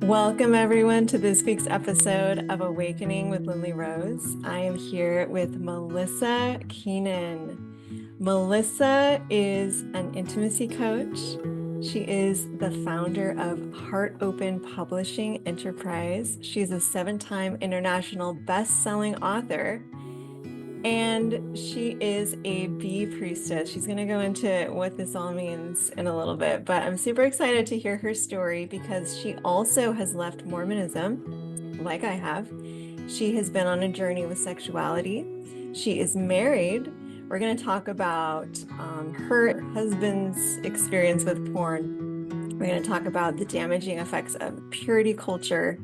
Welcome, everyone, to this week's episode of Awakening with Lindley Rose. I am here with Melisa Keenan. Melisa is an intimacy coach. She is the founder of Heart Open Publishing Enterprise. She's a 7-time international best-selling author, and she is a bee priestess. She's going to go into what this all means in a little bit, but I'm super excited to hear her story because she also has left Mormonism, like I have. She has been on a journey with sexuality. She is married. We're going to talk about her husband's experience with porn. We're going to talk about the damaging effects of purity culture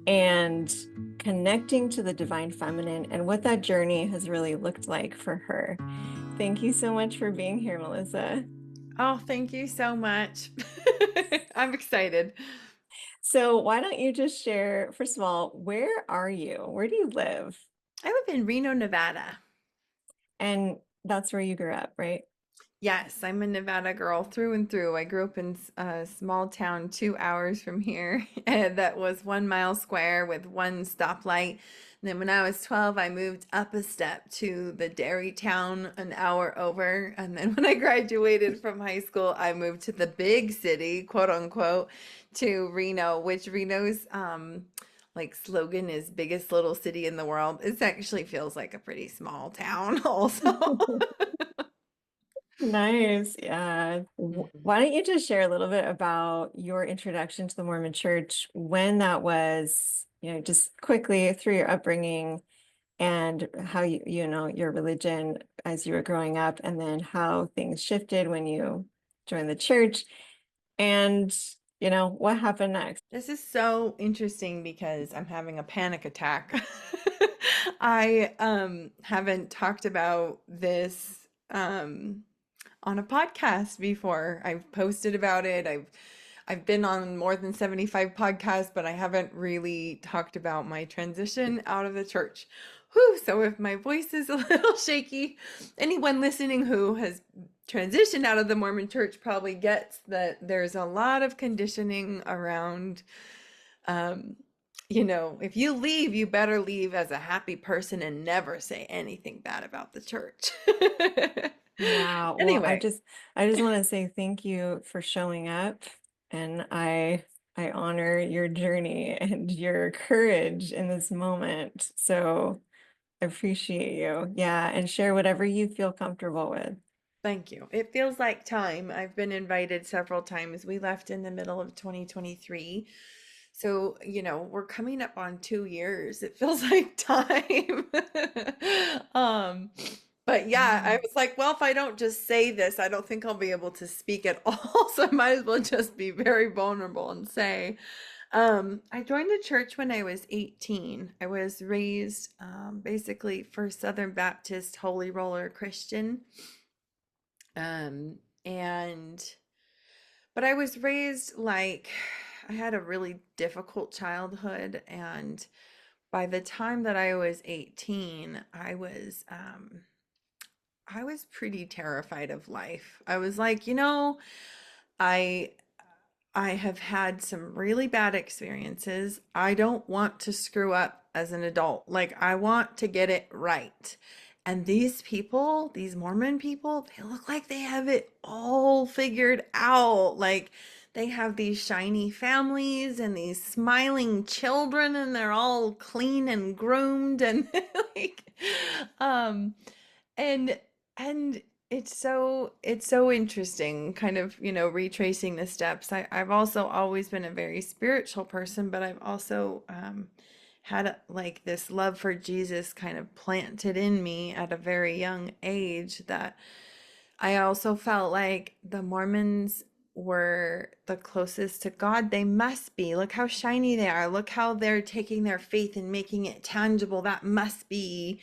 and connecting to the divine feminine and what that journey has really looked like for her. Thank you so much for being here, Melisa. Oh, thank you so much. I'm excited. So why don't you just share, first of all, where are you? Where do you live? I live in Reno, Nevada. And that's where you grew up, right? Yes, I'm a Nevada girl through and through. I grew up in a small town 2 hours from here, and that was 1 mile square with one stoplight. And then when I was 12, I moved up a step to the dairy town an hour over. And then when I graduated from high school, I moved to the big city, quote unquote, to Reno, which Reno's like slogan is biggest little city in the world. It actually feels like a pretty small town also. Nice. Yeah. Mhm. Why don't you just share a little bit about your introduction to the Mormon Church, when that was, just quickly through your upbringing and how your religion as you were growing up, and then how things shifted when you joined the church, and what happened next. This is so interesting because I'm having a panic attack. I haven't talked about this on a podcast before. I've posted about it. I've been on more than 75 podcasts, but I haven't really talked about my transition out of the church. Whew, so if my voice is a little shaky, anyone listening who has transitioned out of the Mormon church probably gets that there's a lot of conditioning around, um, if you leave, you better leave as a happy person and never say anything bad about the church. Wow. Well, I Anyway. just I just want to say thank you for showing up, and I honor your journey and your courage in this moment. So I appreciate you. Yeah, and share whatever you feel comfortable with. Thank you. It feels like time. I've been invited several times. We left in the middle of 2023. So, we're coming up on 2 years. It feels like time. Um, but yeah, I Mm. was like, well, if I don't just say this, I don't think I'll be able to speak at all. So I might as well just be very vulnerable and say, I joined the church when I was 18. I was raised basically First Southern Baptist Holy Roller Christian. And but I was raised like I had a really difficult childhood, and by the time that I was 18, I was pretty terrified of life. I was like, I I have had some really bad experiences. I don't want to screw up as an adult. Like, I want to get it right. And these people, these Mormon people, they look like they have it all figured out. Like, they have these shiny families and these smiling children, and they're all clean and groomed and like, um, and and it's so interesting kind of, retracing the steps. I've also always been a very spiritual person, but I've also had like this love for Jesus kind of planted in me at a very young age, that I also felt like the Mormons were the closest to God they must be. Look how shiny they are. Look how they're taking their faith and making it tangible. That must be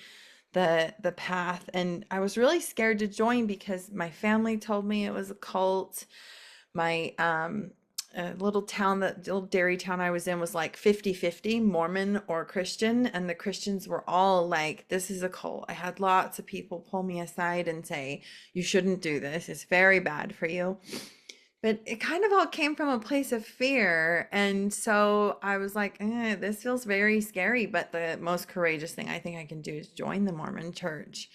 the path. And I was really scared to join because my family told me it was a cult. My little town, that little dairy town I was in, was like 50-50 Mormon or Christian, and the Christians were all like, this is a cult. I had lots of people pull me aside and say, you shouldn't do this, it's very bad for you. But it kind of all came from a place of fear. And so I was like, this feels very scary. But the most courageous thing I think I can do is join the Mormon church.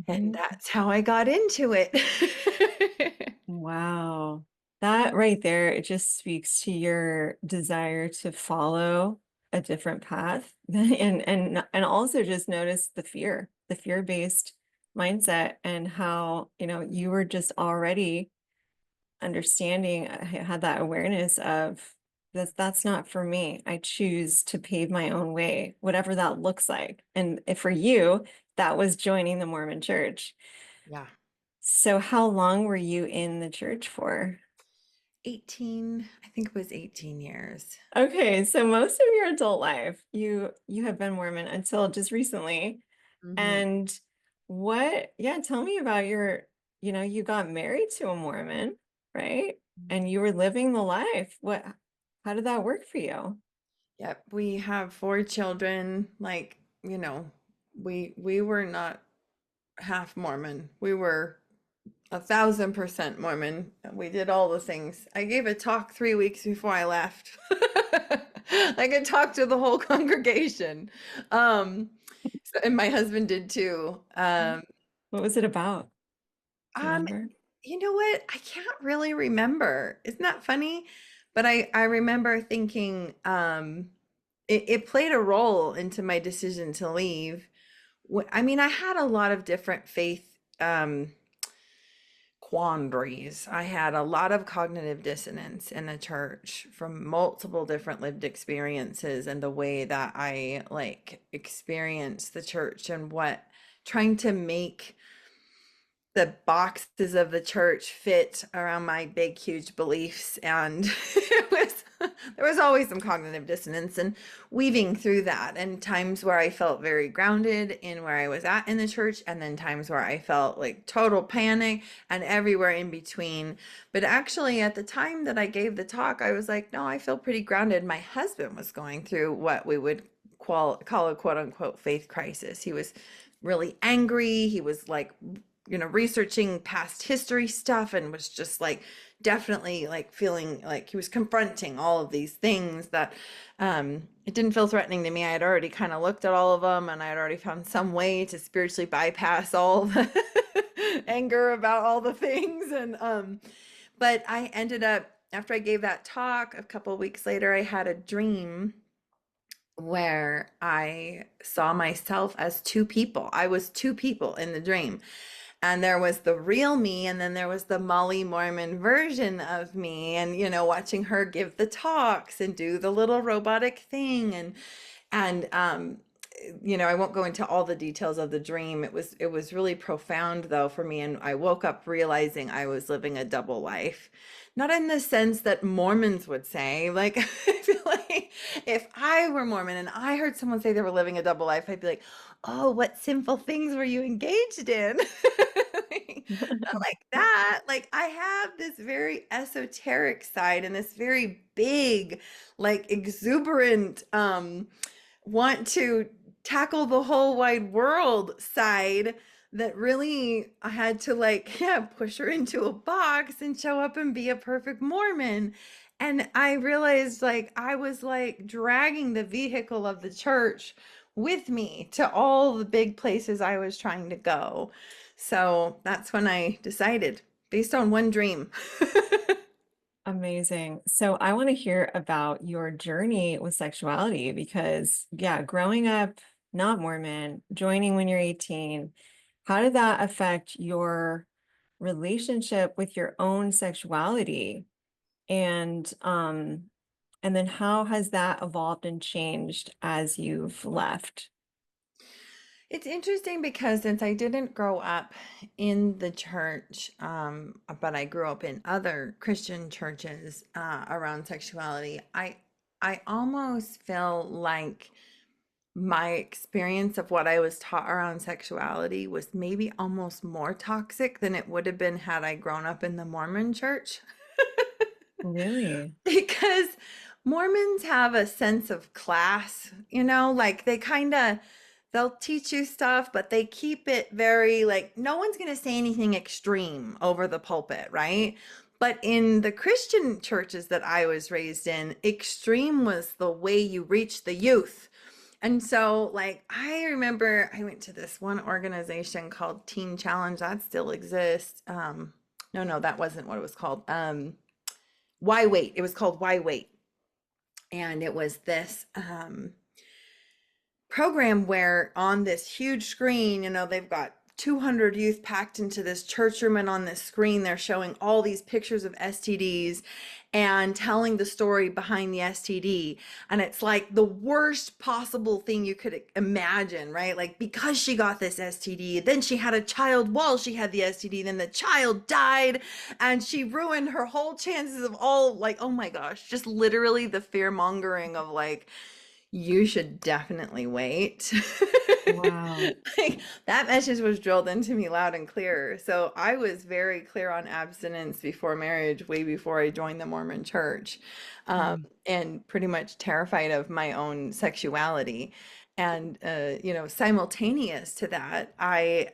And Mhm. that's how I got into it. Wow. That right there, it just speaks to your desire to follow a different path and also just notice the fear-based mindset and how, you were just already understanding, had that awareness of that's not for me. I choose to pave my own way, whatever that looks like. And if for you, that was joining the Mormon church. Yeah. So how long were you in the church for? 18, I think it was 18 years. Okay, so most of your adult life, you have been Mormon until just recently. Hmm. And yeah, tell me about you got married to a Mormon, right? And you were living the life. How did that work for you? Yep, we have 4 children. Like, you know, we were not half Mormon. We were 1,000% Mormon. We did all the things. I gave a talk 3 weeks before I left. I could talk to the whole congregation. Um, and my husband did too. What was it about? Do you Um, remember? you know what? I can't really remember. Isn't that funny? But I remember thinking it played a role into my decision to leave. I mean, I had a lot of different faith quandaries. I had a lot of cognitive dissonance in the church from multiple different lived experiences and the way that I like experienced the church and what trying to make the boxes of the church fit around my big huge beliefs, and it was there was always some cognitive dissonance and weaving through that, and times where I felt very grounded in where I was at in the church, and then times where I felt like total panic, and everywhere in between. But actually at the time that I gave the talk, I was like, no, I feel pretty grounded. My husband was going through what we would call a quote unquote faith crisis. He was really angry. He was like, researching past history stuff and was just like definitely like feeling like he was confronting all of these things that it didn't feel threatening to me. I had already kind of looked at all of them and I had already found some way to spiritually bypass all the anger about all the things. And but I ended up, after I gave that talk a couple of weeks later, I had a dream where I saw myself as two people. I was two people in the dream. And there was the real me, and then there was the Molly Mormon version of me, and watching her give the talks and do the little robotic thing, and I won't go into all the details of the dream. It was really profound though for me, and I woke up realizing I was living a double life. Not in the sense that Mormons would say. Like, I feel like if I were Mormon and I heard someone say they were living a double life, I'd be like, oh, what sinful things were you engaged in? Not like that. Like, I have this very esoteric side and this very big, like exuberant, want to tackle the whole wide world side that really I had to like, yeah, push her into a box and show up and be a perfect Mormon. And I realized like I was like dragging the vehicle of the church with me to all the big places I was trying to go. So that's when I decided, based on one dream. Amazing. So I want to hear about your journey with sexuality because, yeah, growing up not Mormon, joining when you're 18, how did that affect your relationship with your own sexuality? And then how has that evolved and changed as you've left? It's interesting because since I didn't grow up in the church, but I grew up in other Christian churches around sexuality, I almost feel like my experience of what I was taught around sexuality was maybe almost more toxic than it would have been had I grown up in the Mormon church. Really? Because Mormons have a sense of class, like they kind of they'll teach you stuff, but they keep it very like no one's going to say anything extreme over the pulpit, right? But in the Christian churches that I was raised in, extreme was the way you reach the youth. And so, like, I remember I went to this one organization called Teen Challenge. That still exists. No, that wasn't what it was called. Why Wait? It was called Why Wait. And it was this program where on this huge screen, they've got 200 youth packed into this church room, and on this screen, they're showing all these pictures of STDs and telling the story behind the STD. And it's like the worst possible thing you could imagine, right? Like, because she got this STD, then she had a child while she had the STD, then the child died, and she ruined her whole chances of all, like, oh my gosh, just literally the fear mongering of like, you should definitely wait. Wow. Like, that message was drilled into me loud and clear. So I was very clear on abstinence before marriage, way before I joined the Mormon church, Mm. and pretty much terrified of my own sexuality. And, simultaneous to that, I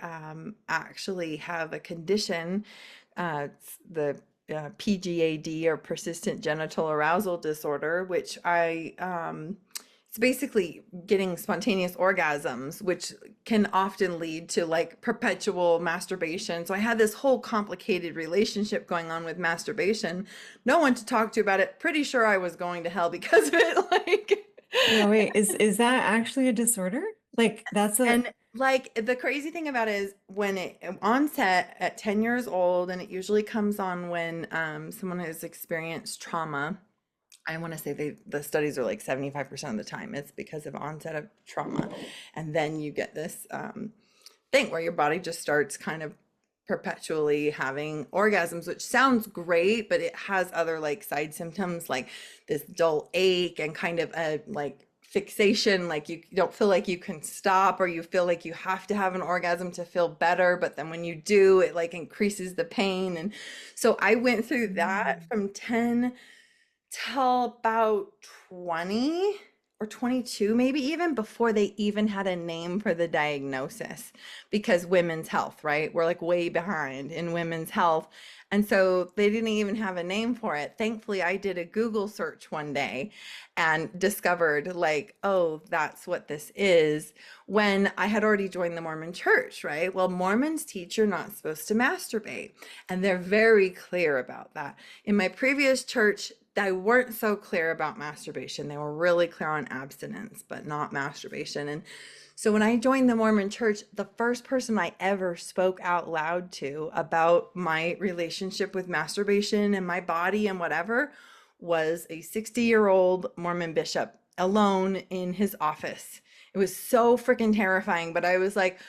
actually have a condition, the PGAD, or persistent genital arousal disorder, which it's basically getting spontaneous orgasms, which can often lead to like perpetual masturbation. So I had this whole complicated relationship going on with masturbation. No one to talk to about it. Pretty sure I was going to hell because of it. Like, Yeah, wait, is that actually a disorder? Like that's a and like the crazy thing about it is when it onset at 10 years old, and it usually comes on when someone has experienced trauma. I want to say the studies are like 75% of the time it's because of onset of trauma. And then you get this thing where your body just starts kind of perpetually having orgasms, which sounds great, but it has other like side symptoms like this dull ache and kind of a like fixation, like you don't feel like you can stop, or you feel like you have to have an orgasm to feel better, but then when you do, it like increases the pain. And so I went through that Mm. from 10 till about 20 or 22, maybe even before they even had a name for the diagnosis, because women's health, right? We're like way behind in women's health. And so they didn't even have a name for it. Thankfully, I did a Google search one day and discovered, like, oh, that's what this is, when I had already joined the Mormon church, right? Well, Mormons teach you're not supposed to masturbate, and they're very clear about that. In my previous church, they weren't so clear about masturbation. They were really clear on abstinence, but not masturbation. And so when I joined the Mormon church, the first person I ever spoke out loud to about my relationship with masturbation and my body and whatever was a 60-year-old Mormon bishop alone in his office. It was so freaking terrifying, but I was like,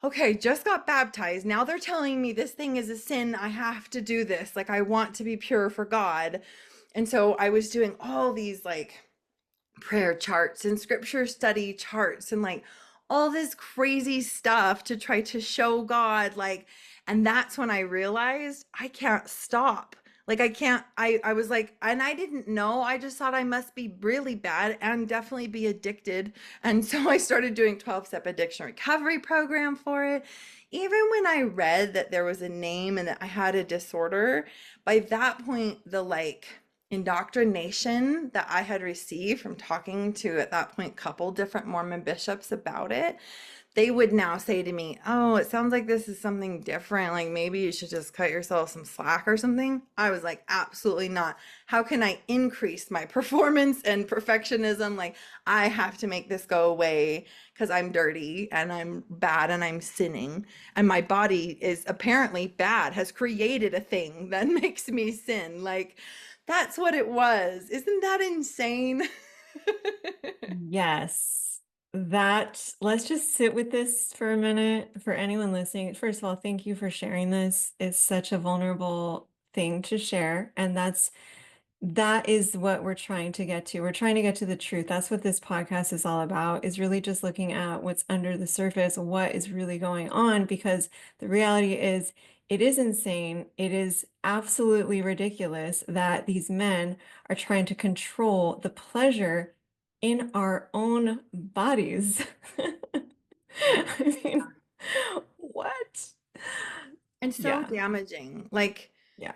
okay, just got baptized. Now they're telling me this thing is a sin. I have to do this. Like, I want to be pure for God. And so I was doing all these like prayer charts and scripture study charts and like all this crazy stuff to try to show God, like, and that's when I realized I can't stop. Like, I can't, I was like, and I didn't know, I just thought I must be really bad and definitely be addicted. And so I started doing 12-step addiction recovery program for it. Even when I read that there was a name and that I had a disorder, by that point, the like indoctrination that I had received from talking to, at that point, couple different Mormon bishops about it, they would now say to me, oh, it sounds like this is something different. Like, maybe you should just cut yourself some slack or something. I was like, absolutely not. How can I increase my performance and perfectionism? Like, I have to make this go away because I'm dirty and I'm bad and I'm sinning. And my body is apparently bad, has created a thing that makes me sin. Like, that's what it was. Isn't that insane? Yes. That, let's just sit with this for a minute for anyone listening. First of all, thank you for sharing this. It's such a vulnerable thing to share, and that is what we're trying to get to. We're trying to get to the truth. That's what this podcast is all about, is really just looking at what's under the surface, what is really going on, because the reality is it is insane. It is absolutely ridiculous that these men are trying to control the pleasure in our own bodies. I mean, what? And so Yeah. damaging. Like, Yeah.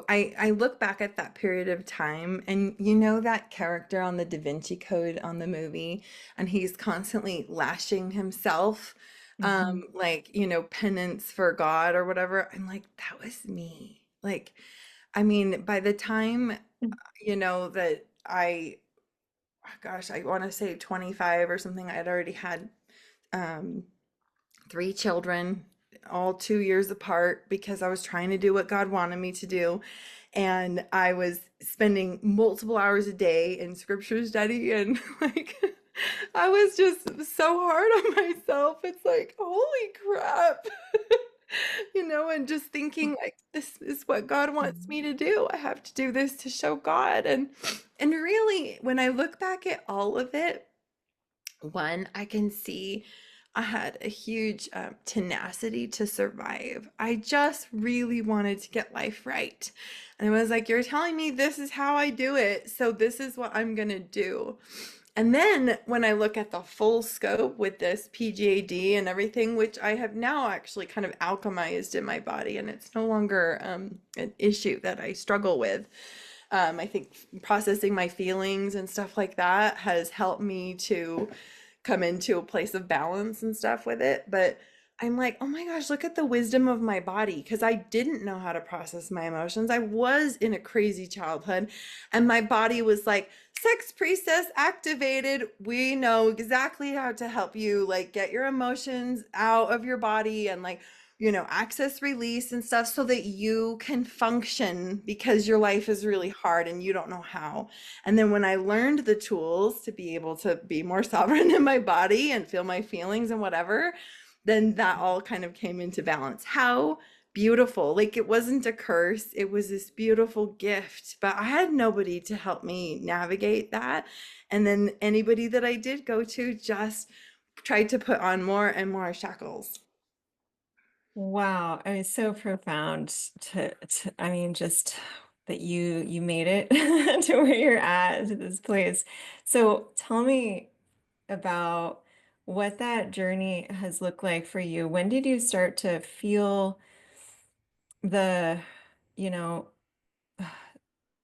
I look back at that period of time, and that character on the Da Vinci Code on the movie, and he's constantly lashing himself, Hmm. like, penance for God or whatever. I'm like, that was me. Like, I mean, by the time, that gosh, I want to say 25 or something, I'd already had um, three children, all 2 years apart, because I was trying to do what God wanted me to do. And I was spending multiple hours a day in scripture study, and like, I was just so hard on myself. It's like, holy crap. And just thinking like, this is what God wants me to do. I have to do this to show God. And really, when I look back at all of it, one, I can see I had a huge tenacity to survive. I just really wanted to get life right. And I was like, you're telling me this is how I do it, so this is what I'm going to do. And then when I look at the full scope with this PGAD and everything, which I have now actually kind of alchemized in my body, and it's no longer an issue that I struggle with. I think processing my feelings and stuff like that has helped me to come into a place of balance and stuff with it. But I'm like, oh my gosh, look at the wisdom of my body, because I didn't know how to process my emotions. I was in a crazy childhood, and my body was like, sex priestess activated. We know exactly how to help you, like, get your emotions out of your body and, like, access release and stuff so that you can function, because your life is really hard and you don't know how. And then when I learned the tools to be able to be more sovereign in my body and feel my feelings and whatever, then that all kind of came into balance. How beautiful. Like, it wasn't a curse, it was this beautiful gift, but I had nobody to help me navigate that. And then anybody that I did go to just tried to put on more and more shackles. Wow. I mean, so profound I mean, just that you made it to where you're at, to this place. So tell me about what that journey has looked like for you. When did you start to feel the, you know,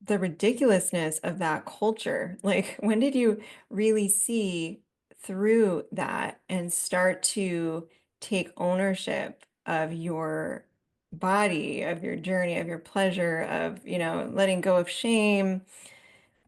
the ridiculousness of that culture? Like, when did you really see through that and start to take ownership of your body, of your journey, of your pleasure, of, letting go of shame,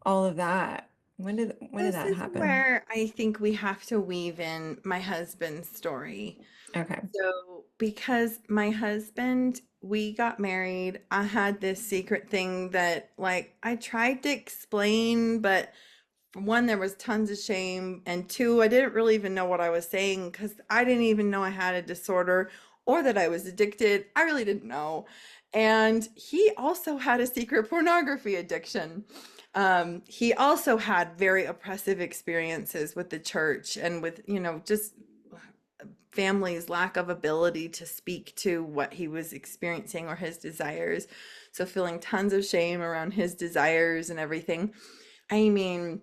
all of that? When did This that is happen? where I think we have to weave in my husband's story. Okay. So, because my husband, we got married, I had this secret thing that, like, I tried to explain, but for one, there was tons of shame, and two, I didn't really even know what I was saying, because I didn't even know I had a disorder or that I was addicted. I really didn't know. And he also had a secret pornography addiction. He also had very oppressive experiences with the church and with, just family's lack of ability to speak to what he was experiencing or his desires. So feeling tons of shame around his desires and everything. I mean,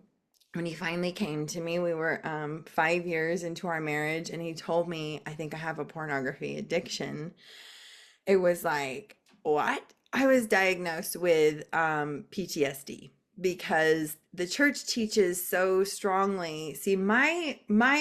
when he finally came to me, we were 5 years into our marriage, and he told me, I think I have a pornography addiction. It was like, what? I was diagnosed with PTSD, because the church teaches so strongly. See, my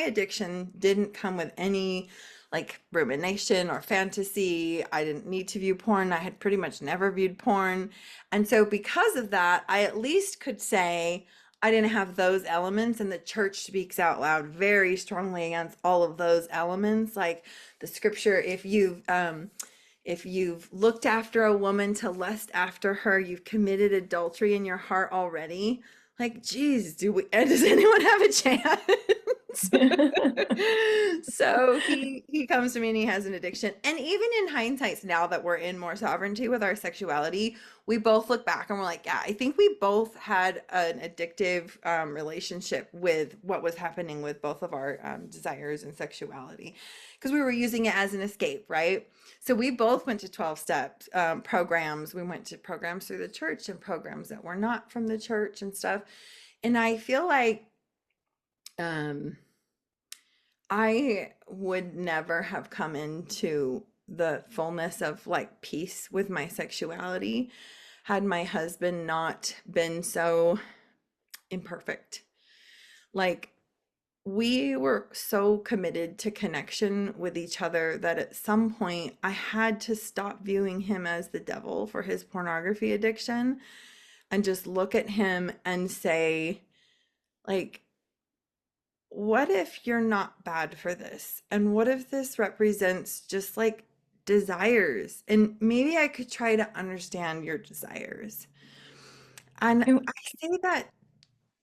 addiction didn't come with any like rumination or fantasy. I didn't need to view porn. I had pretty much never viewed porn. And so because of that, I at least could say I didn't have those elements, and the church speaks out loud very strongly against all of those elements. Like the scripture, if you've looked after a woman to lust after her, you've committed adultery in your heart already. Like, geez, does anyone have a chance? So he comes to me and he has an addiction. And even in hindsight, now that we're in more sovereignty with our sexuality, we both look back and we're like, yeah, I think we both had an addictive relationship with what was happening with both of our desires and sexuality, because we were using it as an escape, right? So we both went to 12 step programs. We went to programs through the church and programs that were not from the church and stuff. And I feel like um, I would never have come into the fullness of like peace with my sexuality had my husband not been so imperfect. Like, we were so committed to connection with each other that at some point I had to stop viewing him as the devil for his pornography addiction and just look at him and say, like, what if you're not bad for this? And what if this represents just like desires? And maybe I could try to understand your desires. And And I say that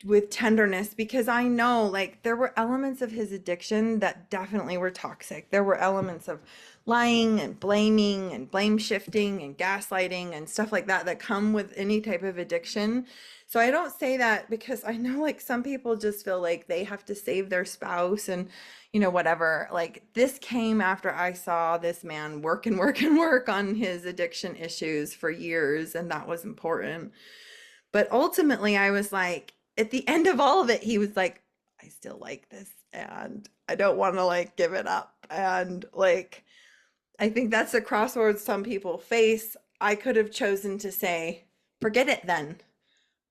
with tenderness because I know like there were elements of his addiction that definitely were toxic. There were elements of lying and blaming and blame shifting and gaslighting and stuff like that that come with any type of addiction. So I don't say that because I know like some people just feel like they have to save their spouse and whatever. Like this came after I saw this man work and work and work on his addiction issues for years, and that was important. But ultimately, I was like, at the end of all of it, he was like, I still like this and I don't want to like give it up. And like, I think that's the crossroads some people face. I could have chosen to say, forget it then.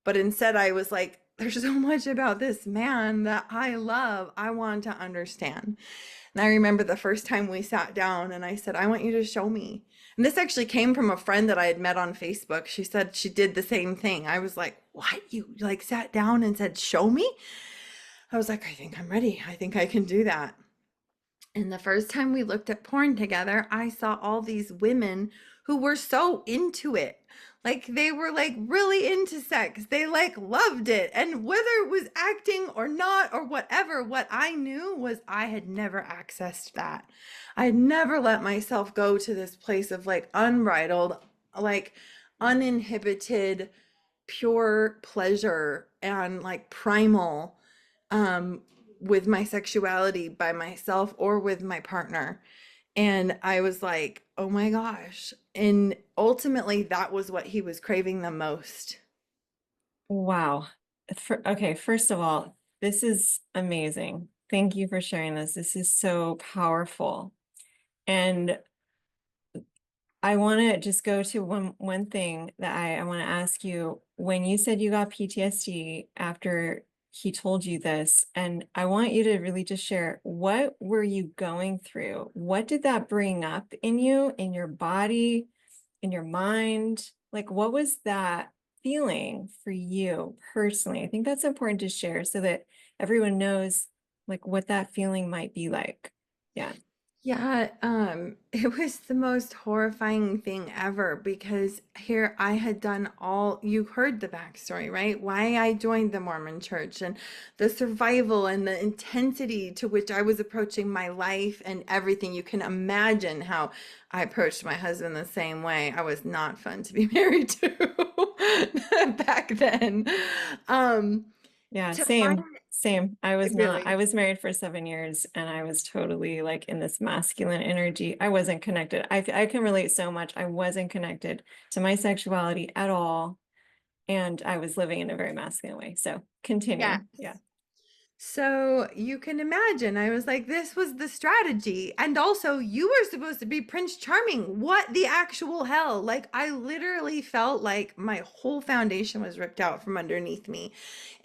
But instead, I was like, there's so much about this man that I love. I want to understand. And I remember the first time we sat down and I said, I want you to show me. And this actually came from a friend that I had met on Facebook. She said she did the same thing. I was like, what? You like sat down and said, show me? I was like, I think I'm ready. I think I can do that. And the first time we looked at porn together, I saw all these women who were so into it. Like they were like really into sex. They like loved it. And whether it was acting or not or whatever, what I knew was I had never accessed that. I had never let myself go to this place of like unbridled, like uninhibited, pure pleasure and like primal um with my sexuality by myself or with my partner. And I was like, oh my gosh. And ultimately, that was what he was craving the most. wow. Okay, first of all, this is amazing. Thank you for sharing this. This is so powerful. And I want to just go to one thing that I want to ask you. When you said you got PTSD after he told you this, and I want you to really just share, what were you going through? What did that bring up in you, in your body, in your mind? Like, what was that feeling for you personally? I think that's important to share so that everyone knows like what that feeling might be like. Yeah. Yeah, it was the most horrifying thing ever because here I had done all, you heard the backstory, right? Why I joined the Mormon church and the survival and the intensity to which I was approaching my life and everything. You can imagine how I approached my husband the same way. I was not fun to be married to back then. Um, Yeah, to find same. I was not. I really. was married for 7 years and I was totally like in this masculine energy. I wasn't connected. I can relate so much. I wasn't connected to my sexuality at all. And I was living in a very masculine way. So Yeah. continue. Yeah. So you can imagine, I was like, this was the strategy. And also, you were supposed to be Prince Charming. What the actual hell? Like, I literally felt like my whole foundation was ripped out from underneath me.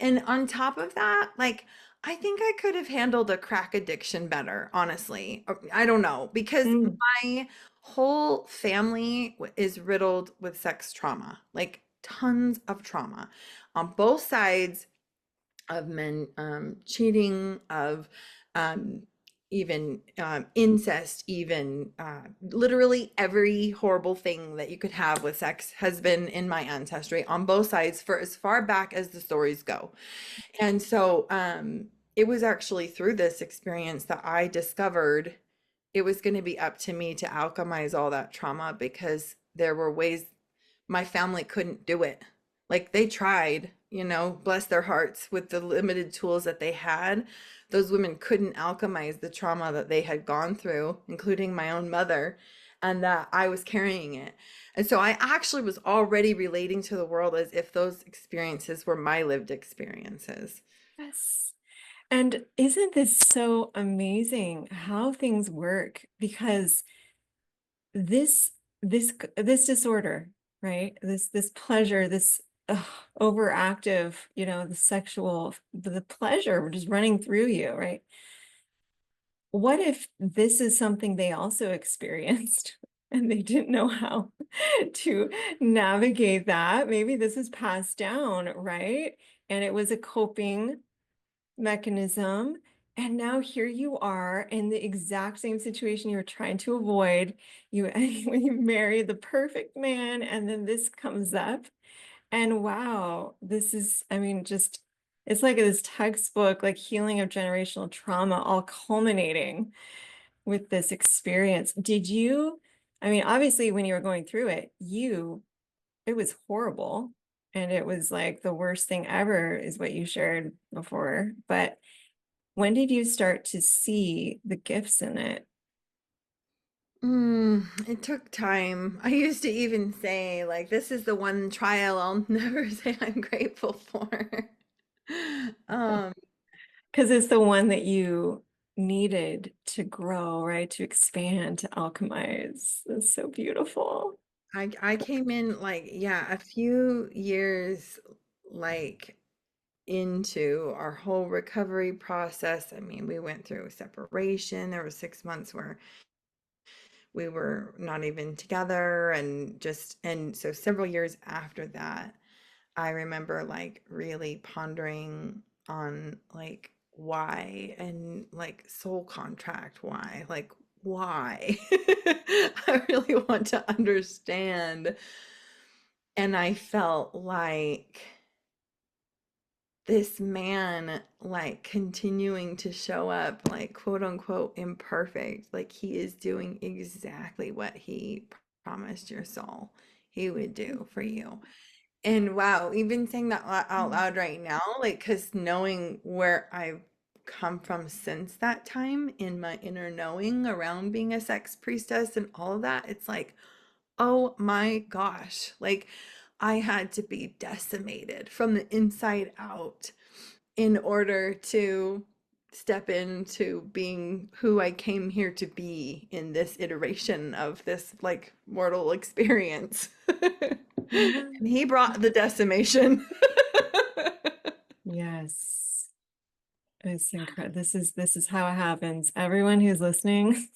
And on top of that, like, I think I could have handled a crack addiction better, honestly. I don't know, because Mm. my whole family is riddled with sex trauma, like, tons of trauma on both sides of men cheating, of um, even incest, even literally every horrible thing that you could have with sex has been in my ancestry on both sides for as far back as the stories go. And so it was actually through this experience that I discovered it was going to be up to me to alchemize all that trauma because there were ways my family couldn't do it. Like they tried, bless their hearts with the limited tools that they had. Those women couldn't alchemize the trauma that they had gone through, including my own mother, and that I was carrying it. And so I actually was already relating to the world as if those experiences were my lived experiences. Yes. And isn't this so amazing how things work? Because this this disorder, right? This pleasure, this overactive, the sexual, the pleasure just running through you, right? What if this is something they also experienced and they didn't know how to navigate that? Maybe this is passed down, right? And it was a coping mechanism. And now here you are in the exact same situation you were trying to avoid. You when you marry the perfect man, and then this comes up. And wow, this is, I mean, just it's like this textbook, like healing of generational trauma, all culminating with this experience. Did you, I mean, obviously when you were going through it, it was horrible. And it was like the worst thing ever, is what you shared before. But when did you start to see the gifts in it? It took time. I used to even say, like, this is the one trial I'll never say I'm grateful for. Um, Because it's the one that you needed to grow, right? To expand, to alchemize. It's so beautiful. I came in like, yeah, a few years like into our whole recovery process. I mean, we went through separation. There was 6 months where we were not even together and so several years after that, I remember like really pondering on like why and like soul contract why like why I really want to understand. And I felt like this man like continuing to show up like quote unquote imperfect, like he is doing exactly what he promised your soul he would do for you. And wow, even saying that out loud right now, like, because knowing where I've come from since that time in my inner knowing around being a sex priestess and all of that, it's like, oh my gosh, like, I had to be decimated from the inside out in order to step into being who I came here to be in this iteration of this like mortal experience. Yeah. And he brought the decimation. Yes. It's incredible. This is how it happens. Everyone who's listening,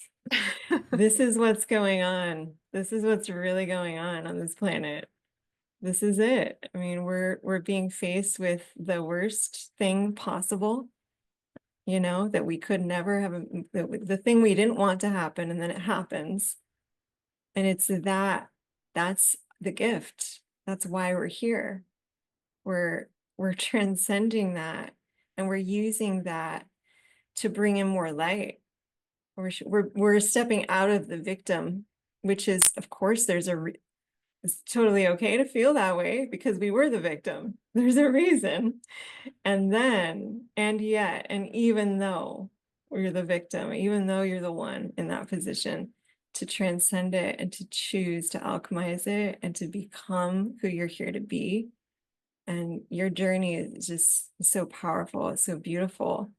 this is what's going on. This is what's really going on this planet. This is it. I mean, we're being faced with the worst thing possible, that we could never have, the thing we didn't want to happen, and then it happens. And that's the gift. That's why we're here. We're we're transcending that, and we're using that to bring in more light. We're stepping out of the victim, which is, of course, it's totally okay to feel that way because we were the victim. There's a reason. And yet, and even though you're the victim, even though you're the one in that position, to transcend it and to choose to alchemize it and to become who you're here to be. And your journey is just so powerful. It's so beautiful.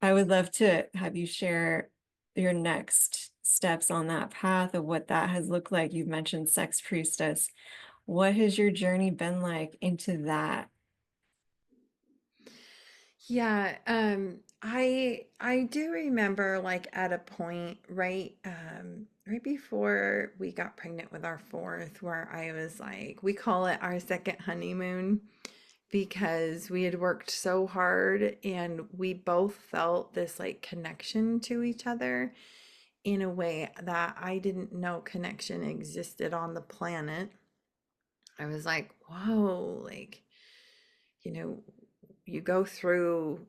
I would love to have you share your next steps on that path of what that has looked like. You've mentioned sex priestess. What has your journey been like into that? Yeah, I do remember like at a point right before we got pregnant with our fourth, where I was like, we call it our second honeymoon because we had worked so hard and we both felt this like connection to each other in a way that I didn't know connection existed on the planet. I was like, whoa, like, you know, you go through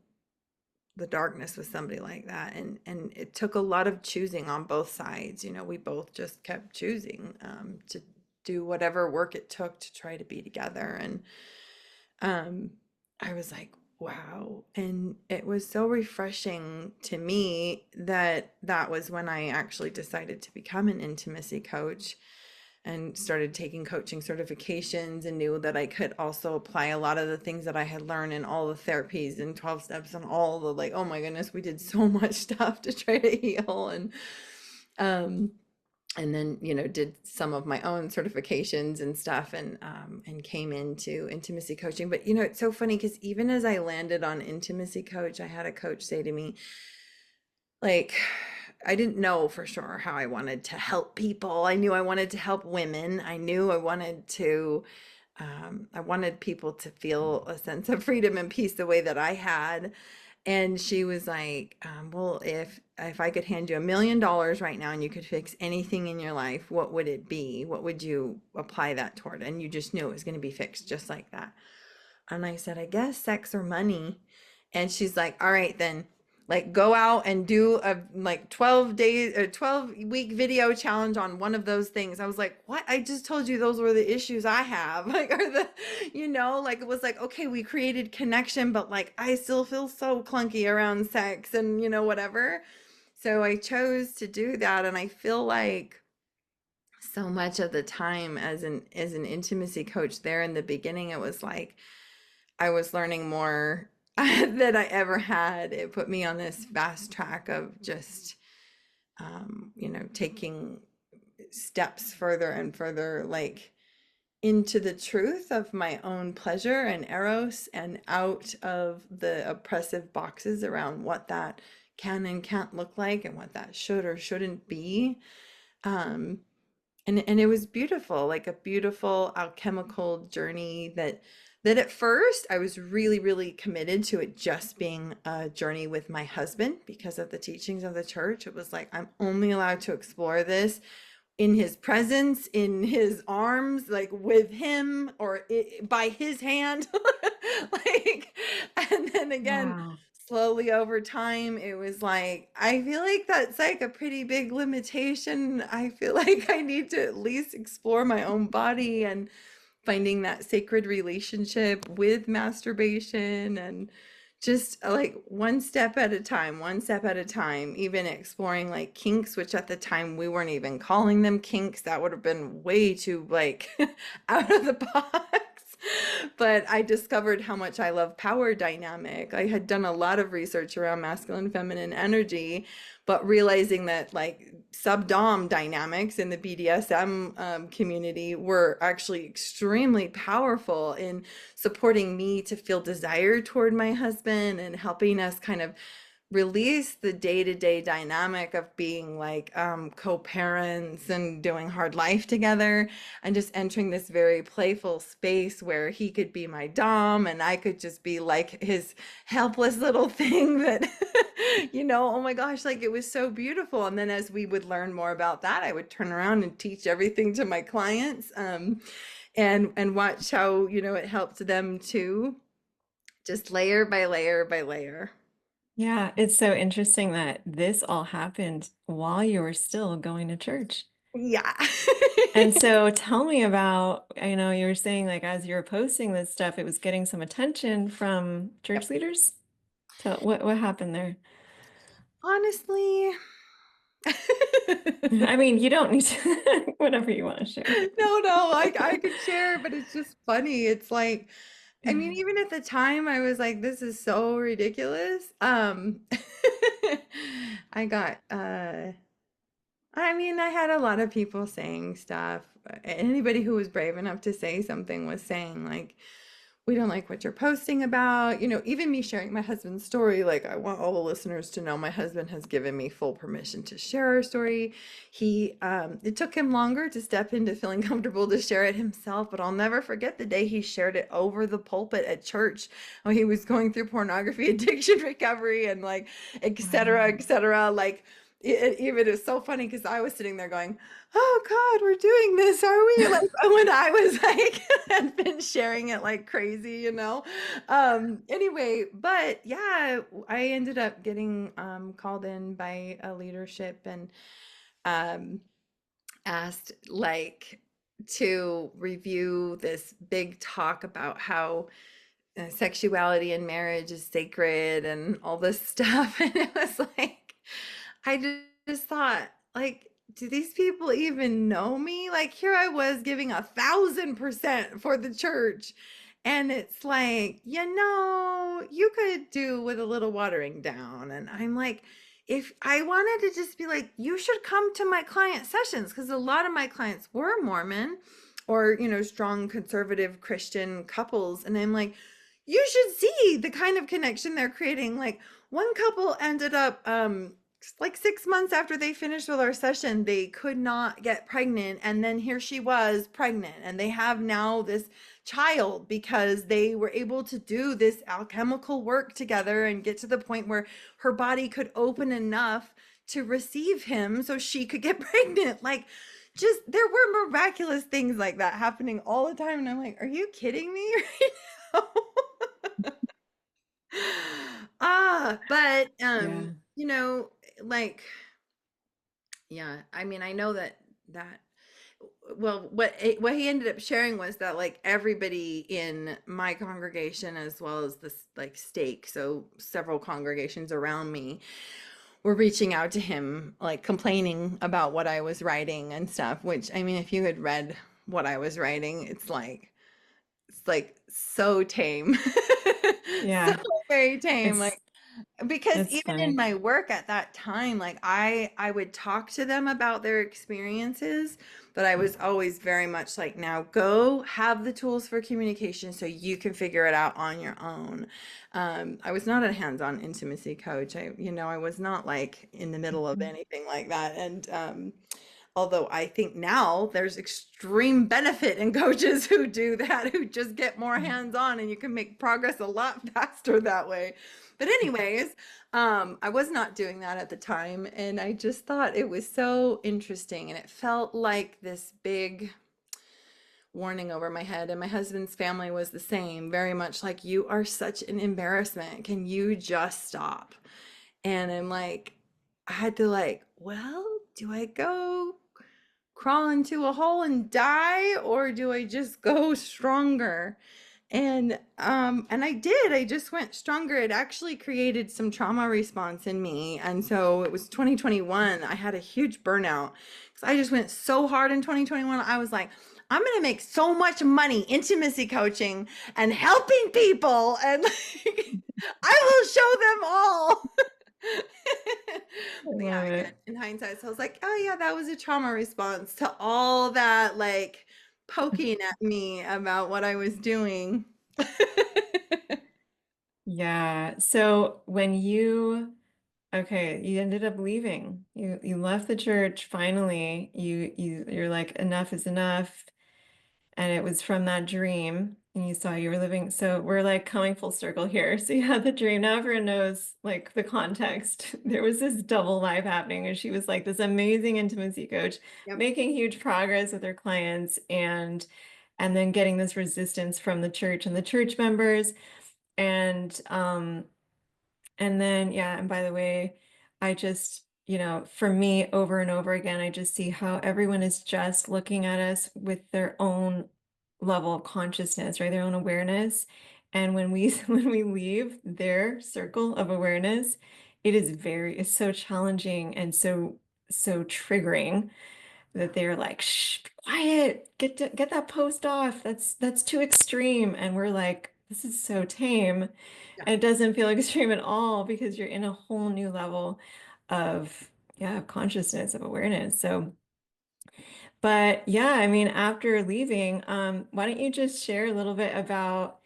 the darkness with somebody like that, and it took a lot of choosing on both sides. We both just kept choosing to do whatever work it took to try to be together. And um I was like, wow. And it was so refreshing to me that that was when I actually decided to become an intimacy coach and started taking coaching certifications, and knew that I could also apply a lot of the things that I had learned in all the therapies and 12 steps and all the, like, oh my goodness, we did so much stuff to try to heal. And um and then, did some of my own certifications and stuff, and came into intimacy coaching. But it's so funny because even as I landed on intimacy coach, I had a coach say to me, like, I didn't know for sure how I wanted to help people. I knew I wanted to help women. I knew I wanted people to feel a sense of freedom and peace the way that I had. And she was like, well, if I could hand you $1 million right now and you could fix anything in your life, what would it be? What would you apply that toward? And you just knew it was going to be fixed just like that. And I said, I guess sex or money. And she's like, all right, then, like, go out and do a like 12 days or 12-week video challenge on one of those things. I was like, what? I just told you those were the issues I have. Like, like, it was like, okay, we created connection, but like I still feel so clunky around sex and whatever. So I chose to do that. And I feel like so much of the time as an intimacy coach there in the beginning, it was like I was learning more than I ever had. It put me on this fast track of just, taking steps further and further, like into the truth of my own pleasure and eros, and out of the oppressive boxes around what that can and can't look like and what that should or shouldn't be. Um, and it was beautiful, like a beautiful alchemical journey that at first I was really, really committed to it just being a journey with my husband because of the teachings of the church. It was like, I'm only allowed to explore this in his presence, in his arms, like with him or by his hand. Like, and then again, Wow. slowly over time, it was like, I feel like that's like a pretty big limitation. I feel like I need to at least explore my own body and finding that sacred relationship with masturbation, and just like one step at a time, even exploring like kinks, which at the time we weren't even calling them kinks. That would have been way too like out of the box. But I discovered how much I love power dynamic. I had done a lot of research around masculine feminine energy, but realizing that like subdom dynamics in the BDSM community were actually extremely powerful in supporting me to feel desire toward my husband and helping us kind of release the day-to-day dynamic of being like co-parents and doing hard life together, and just entering this very playful space where he could be my dom and I could just be like his helpless little thing that oh my gosh, like it was so beautiful. And then as we would learn more about that, I would turn around and teach everything to my clients, and watch how it helped them too, just layer by layer by layer. Yeah, it's so interesting that this all happened while you were still going to church. Yeah. And so tell me about, I know you were saying like as you were posting this stuff, it was getting some attention from church Yep. leaders. So what happened there? Honestly, I mean, you don't need to, whatever you want to share. no, I could share, but it's just funny. It's like, I mean, even at the time, I was like, this is so ridiculous. I got, I mean, I had a lot of people saying stuff. Anybody who was brave enough to say something was saying, like, we don't like what you're posting about. Even me sharing my husband's story, like, I want all the listeners to know my husband has given me full permission to share our story. It took him longer to step into feeling comfortable to share it himself, but I'll never forget the day he shared it over the pulpit at church when he was going through pornography addiction recovery and like, et cetera, Wow. et cetera. Like, even is so funny because I was sitting there going, oh God, we're doing this, are we? Like when I was like, had been sharing it like crazy. Anyway, but yeah, I ended up getting called in by a leadership and um, asked like to review this big talk about how sexuality and marriage is sacred and all this stuff. And it was like, I just thought, like, do these people even know me? Like, here I was giving 1,000% for the church. And it's like, you could do with a little watering down. And I'm like, if I wanted to just be like, you should come to my client sessions, because a lot of my clients were Mormon or, strong conservative Christian couples. And I'm like, you should see the kind of connection they're creating. Like one couple ended up, like 6 months after they finished with our session, they could not get pregnant. And then here she was pregnant, and they have now this child because they were able to do this alchemical work together and get to the point where her body could open enough to receive him so she could get pregnant. Like, just there were miraculous things like that happening all the time. And I'm like, are you kidding me right now? But Yeah. you know, like, yeah, I mean, I know that well, what he ended up sharing was that like everybody in my congregation, as well as this like stake, so several congregations around me, were reaching out to him, like complaining about what I was writing and stuff, which, I mean, if you had read what I was writing, it's like so tame. So Yeah. very tame. It's Like, because it's even in funny. my work at that time, like I would talk to them about their experiences, but I was always very much like, now go have the tools for communication so you can figure it out on your own. I was not a hands-on intimacy coach. I was not like in the middle of Mhm. anything like that. And although I think now there's extreme benefit in coaches who do that, who just get more hands-on, and you can make progress a lot faster that way. But anyways, I was not doing that at the time, and I just thought it was so interesting, and it felt like this big warning over my head. And my husband's family was the same, very much like, you are such an embarrassment. Can you just stop? And I'm like, I had to like, well, do I go crawl into a hole and die, or do I just go stronger? And I did. I just went stronger. It actually created some trauma response in me. And so it was 2021. I had a huge burnout because I just went so hard in 2021. I was like, I'm going to make so much money intimacy coaching and helping people, and like, I will show them all. I But yeah, love again, it. in hindsight, so I was like, oh yeah, that was a trauma response to all that like poking at me about what I was doing. Yeah. So when okay, you ended up leaving. You left the church finally. You're like, enough is enough. And it was from that dream, and you saw you were living. So we're like coming full circle here. So you had the dream. Now everyone knows like the context. There was this double life happening, and she was like this amazing intimacy coach, Yep. making huge progress with her clients, and then getting this resistance from the church and the church members. And and then, yeah, and by the way, I just, for me, over and over again, I just see how everyone is just looking at us with their own level of consciousness, right? Their own awareness. And when we when we leave their circle of awareness, it's so challenging and so triggering that they're like, shh, be quiet, get that post off. That's too extreme. And we're like, this is so tame. Yeah. And it doesn't feel extreme at all because you're in a whole new level of, yeah, of consciousness, of awareness. So, but yeah, I mean, after leaving, why don't you just share a little bit about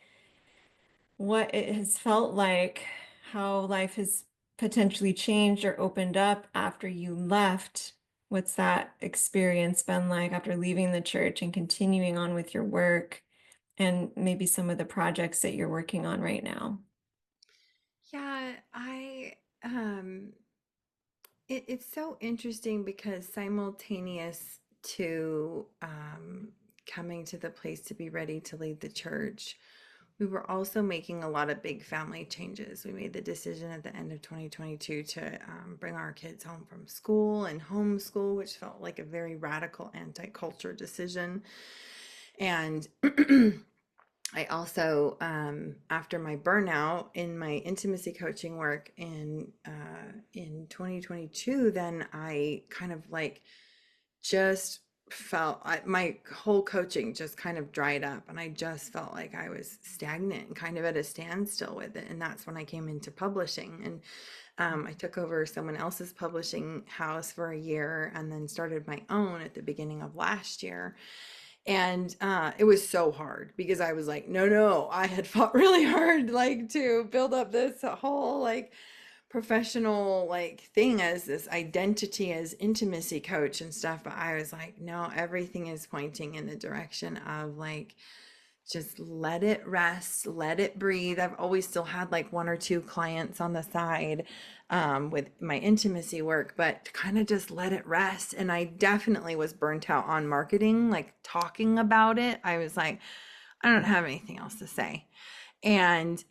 what it has felt like, how life has potentially changed or opened up after you left? What's that experience been like after leaving the church and continuing on with your work, and maybe some of the projects that you're working on right now? Yeah, it's so interesting because simultaneous to coming to the place to be ready to leave the church, we were also making a lot of big family changes. We made the decision at the end of 2022 to bring our kids home from school and homeschool, which felt like a very radical anti-culture decision. And I also, after my burnout in my intimacy coaching work in 2022, then I kind of like just my whole coaching just kind of dried up, and I just felt like I was stagnant and kind of at a standstill with it. And that's when I came into publishing. And I took over someone else's publishing house for a year and then started my own at the beginning of last year. And it was so hard because I was like, no, no, I had fought really hard, like to build up this whole like professional like thing as this identity as intimacy coach and stuff. But I was like, no, everything is pointing in the direction of like, just let it rest, let it breathe. I've always still had like one or two clients on the side with my intimacy work, but kind of just let it rest. And I definitely was burnt out on marketing, like talking about it. I was like, I don't have anything else to say. And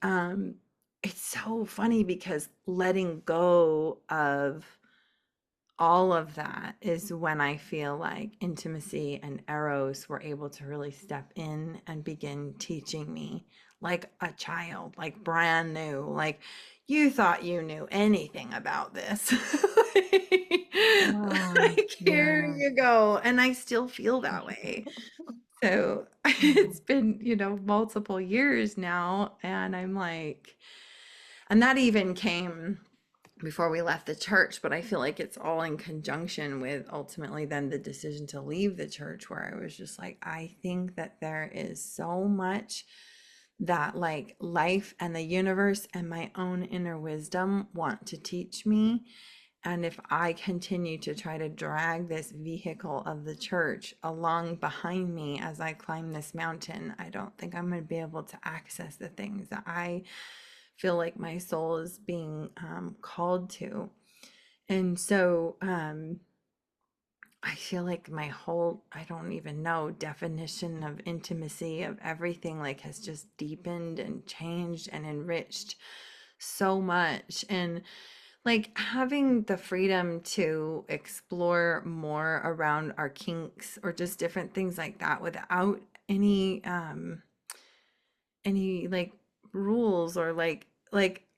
it's so funny because letting go of all of that is when I feel like intimacy and Eros were able to really step in and begin teaching me like a child, like brand new, like you thought you knew anything about this. Oh, Like, here yeah. you go. And I still feel that way. So Mhm. it's been, multiple years now. And I'm like, and that even came before we left the church, but I feel like it's all in conjunction with ultimately then the decision to leave the church, where I was just like, I think that there is so much that like life and the universe and my own inner wisdom want to teach me. And if I continue to try to drag this vehicle of the church along behind me as I climb this mountain, I don't think I'm going to be able to access the things that I feel like my soul is being called to. And so I feel like my whole, I don't even know, definition of intimacy of everything like has just deepened and changed and enriched so much. And like having the freedom to explore more around our kinks or just different things like that without any like rules or like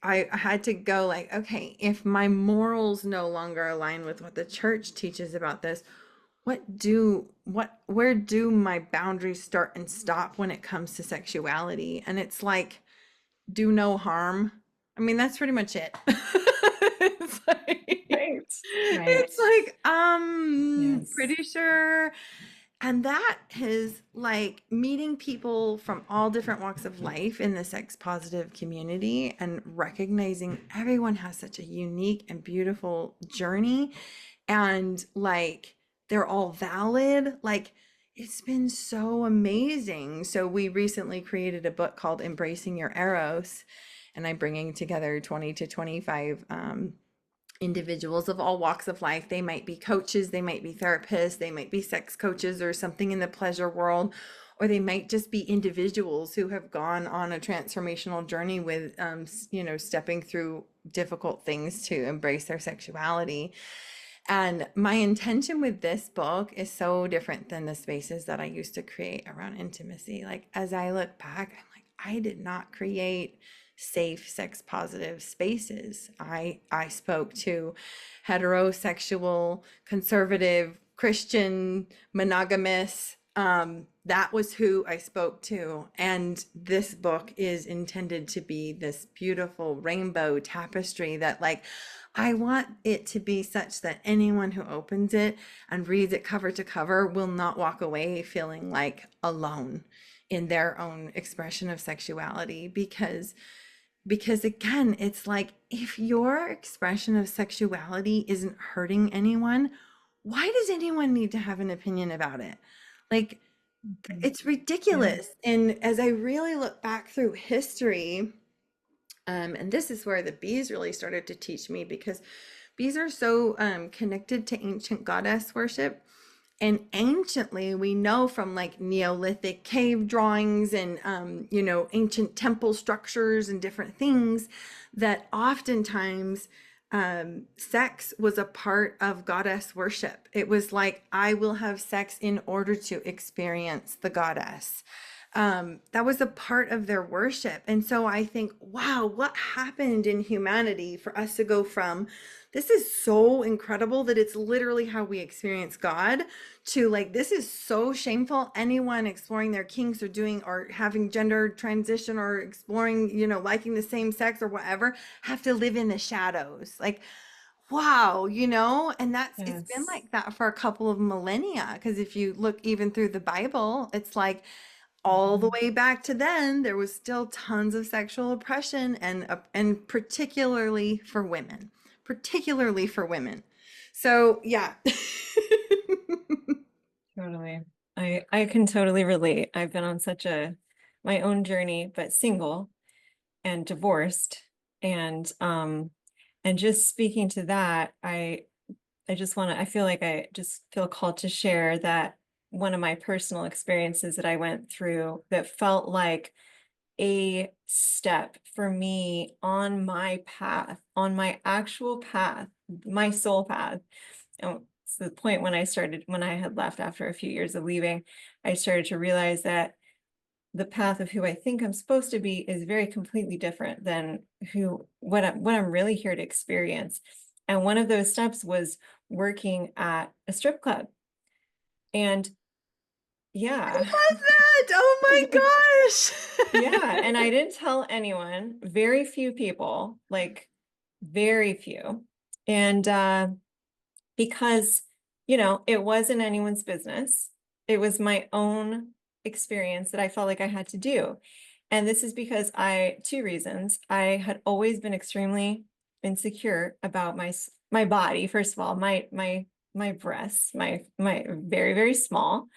I had to go like, okay, if my morals no longer align with what the church teaches about this, where do my boundaries start and stop when it comes to sexuality? And it's like, do no harm. I mean, that's pretty much it. It's like, Right. Right. it's like, Yes. pretty sure. And that is like meeting people from all different walks of life in the sex positive community and recognizing everyone has such a unique and beautiful journey. And like they're all valid. Like it's been so amazing. So we recently created a book called Embracing Your Eros, and I'm bringing together 20 to 25 individuals of all walks of life. They might be coaches, they might be therapists, they might be sex coaches or something in the pleasure world, or they might just be individuals who have gone on a transformational journey with, stepping through difficult things to embrace their sexuality. And my intention with this book is so different than the spaces that I used to create around intimacy. Like, as I look back, I'm like, I did not create safe sex positive spaces. I spoke to heterosexual, conservative, Christian, monogamous. That was who I spoke to. And this book is intended to be this beautiful rainbow tapestry that like I want it to be such that anyone who opens it and reads it cover to cover will not walk away feeling like alone in their own expression of sexuality, because again, it's like if your expression of sexuality isn't hurting anyone, why does anyone need to have an opinion about it? Like, Mhm. it's Yeah. ridiculous. And as I really look back through history, and this is where the bees really started to teach me, because bees are so connected to ancient goddess worship. And anciently, we know from like Neolithic cave drawings and, ancient temple structures and different things that oftentimes sex was a part of goddess worship. It was like, I will have sex in order to experience the goddess. that was a part of their worship. And so I think, wow, what happened in humanity for us to go from this is so incredible that it's literally how we experience God to like, this is so shameful. Anyone exploring their kinks or doing or having gender transition or exploring, liking the same sex or whatever, have to live in the shadows. Like, wow, and it's been Yes. like that for a couple of millennia. Because if you look even through the Bible, it's like, all the Mhm. way back to then, there was still tons of sexual oppression and particularly for women. So yeah. Totally. I can totally relate. I've been on such a my own journey, but single and divorced. And just speaking to that, I just want to I feel like I just feel called to share that one of my personal experiences that I went through that felt like a step for me on my path, on my actual path, my soul path. And it's the point when I had left after a few years of leaving, I started to realize that the path of who I think I'm supposed to be is very completely different than what I'm really here to experience. And one of those steps was working at a strip club. And yeah, Was that? Oh my yeah. And I gosh. didn't tell anyone, very few people, like very few. And because, it wasn't anyone's business. It was my own experience that I felt like I had to do. And this is because two reasons. I had always been extremely insecure about my body. First of all, my breasts, my very, very small.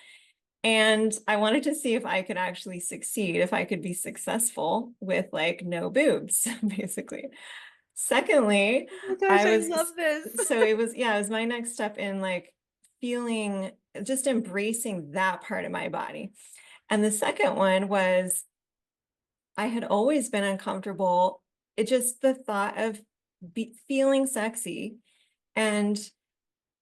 And I wanted to see if I could actually succeed, if I could be successful with like no boobs, basically. Secondly, Oh my gosh, I I was, love this. so it was, yeah, it was my next step in like feeling, just embracing that part of my body. And the second one was I had always been uncomfortable. It just the thought of feeling sexy and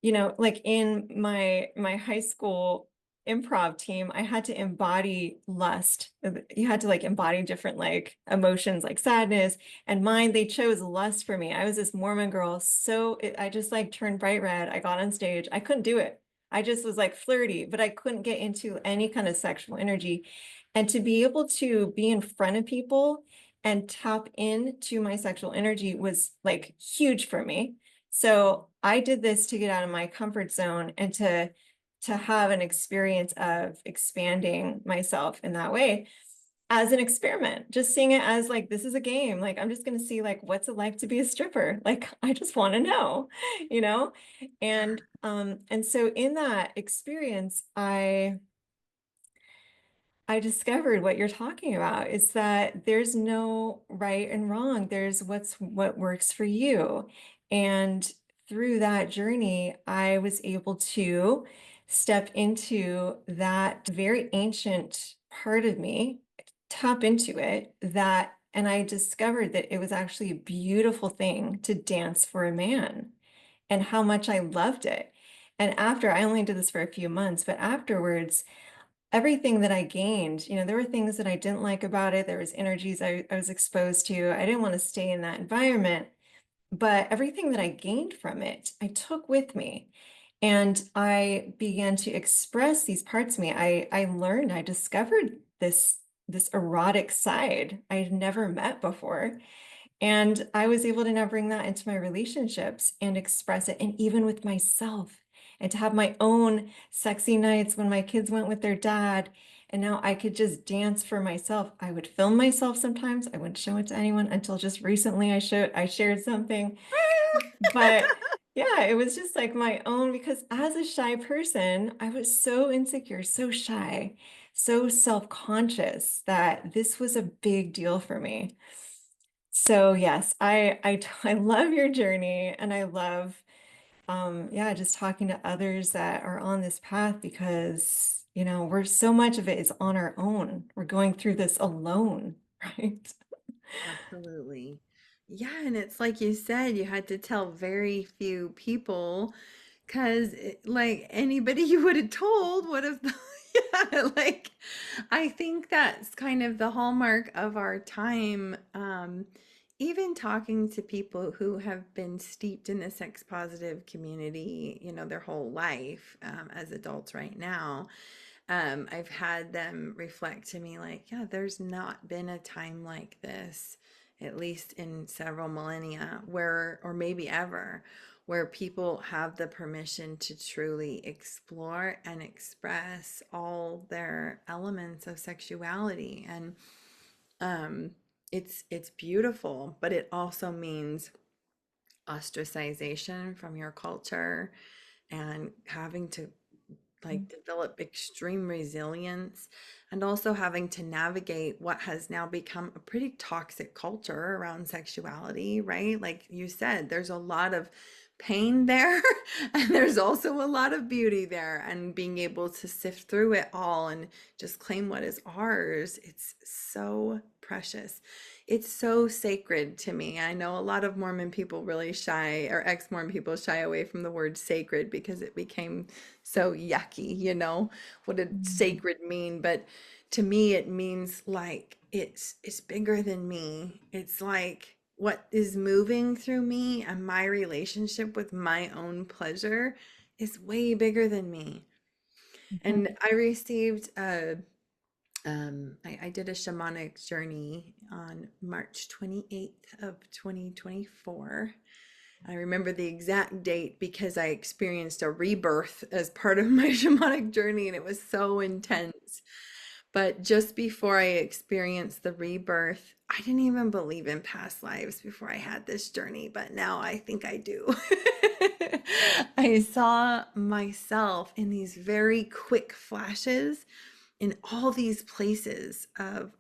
like in my high school improv team, I had to embody lust. You had to like embody different like emotions like sadness and mine. They chose lust for me. I was this Mormon girl. I just like turned bright red. I got on stage. I couldn't do it. I just was like flirty, but I couldn't get into any kind of sexual energy. And to be able to be in front of people and tap into my sexual energy was like huge for me. So I did this to get out of my comfort zone and to have an experience of expanding myself in that way as an experiment, just seeing it as like this is a game. Like I'm just going to see like what's it like to be a stripper. Like I just want to know, you know? And so in that experience, I discovered what you're talking about is that there's no right and wrong. There's what works for you. And through that journey, I was able to step into that very ancient part of me, tap into it, and I discovered that it was actually a beautiful thing to dance for a man and how much I loved it. And after I only did this for a few months, but afterwards, everything that I gained, there were things that I didn't like about it. There was energies I was exposed to. I didn't want to stay in that environment, but everything that I gained from it, I took with me. And I began to express these parts of me. I discovered this erotic side I had never met before. And I was able to now bring that into my relationships and express it, and even with myself, and to have my own sexy nights when my kids went with their dad. And now I could just dance for myself. I would film myself sometimes. I wouldn't show it to anyone until just recently I shared something. But yeah, it was just like my own because as a shy person, I was so insecure, so shy, so self-conscious that this was a big deal for me. So yes, I love your journey and I love yeah, just talking to others that are on this path because we're so much of it is on our own. We're going through this alone, right? Absolutely. Yeah, and it's like you said, you had to tell very few people Because, like, anybody you would have told would have, yeah, like, I think that's kind of the hallmark of our time. Even talking to people who have been steeped in the sex positive community, their whole life, as adults right now, I've had them reflect to me like, yeah, there's not been a time like this, at least in several millennia, where, or maybe ever, where people have the permission to truly explore and express all their elements of sexuality. And um, it's beautiful, but it also means ostracization from your culture and having to like develop extreme resilience and also having to navigate what has now become a pretty toxic culture around sexuality, right? Like you said, there's a lot of pain there and there's also a lot of beauty there, and being able to sift through it all and just claim what is ours, it's so precious. It's so sacred to me. I know a lot of Mormon people really shy, or ex-Mormon people shy away from the word sacred because it became so yucky, what did Mhm. sacred mean? But to me, it means like it's bigger than me. It's like what is moving through me and my relationship with my own pleasure is way bigger than me. And Mhm. I received I did a shamanic journey on March 28th of 2024. I remember the exact date because I experienced a rebirth as part of my shamanic journey, and it was so intense. But just before I experienced the rebirth, I didn't even believe in past lives before I had this journey, but now I think I do. I saw myself in these very quick flashes in all these places of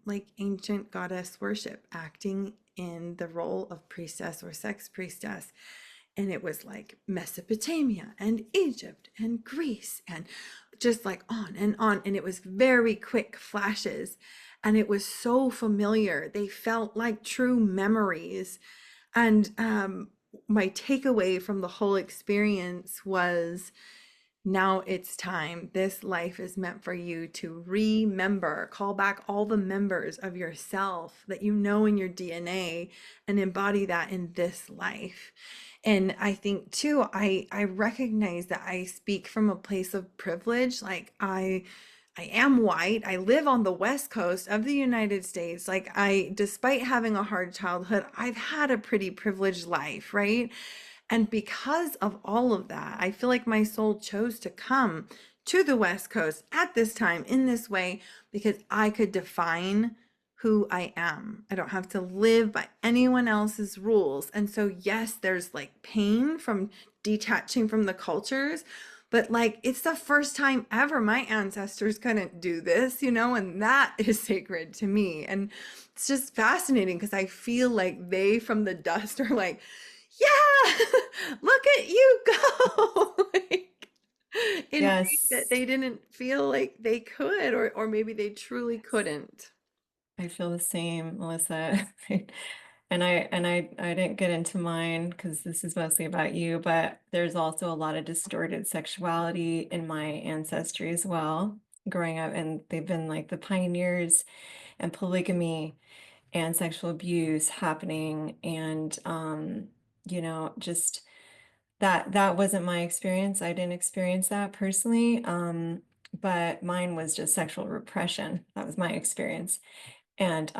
like ancient goddess worship, acting in the role of priestess or sex priestess. And it was like Mesopotamia and Egypt and Greece and just like on and on. And it was very quick flashes. And it was so familiar. They felt like true memories. And my takeaway from the whole experience was, now it's time. This life is meant for you to remember, call back all the members of yourself that you know in your DNA and embody that in this life. And I think too, I recognize that I speak from a place of privilege. Like I am white. I live on the West Coast of the United States. Like despite having a hard childhood, I've had a pretty privileged life, right? And because of all of that, I feel like my soul chose to come to the West Coast at this time in this way because I could define who I am. I don't have to live by anyone else's rules. And so, yes, there's like pain from detaching from the cultures, but like it's the first time ever my ancestors couldn't do this, and that is sacred to me. And it's just fascinating because I feel like they from the dust are like, yeah, look at you go. Like, in ways that Yes, they didn't feel like they could, or maybe they truly couldn't. I feel the same, Melissa. And I didn't get into mine because this is mostly about you, but there's also a lot of distorted sexuality in my ancestry as well, growing up, and they've been like the pioneers and polygamy and sexual abuse happening. And just that wasn't my experience. I didn't experience that personally. But mine was just sexual repression. That was my experience. And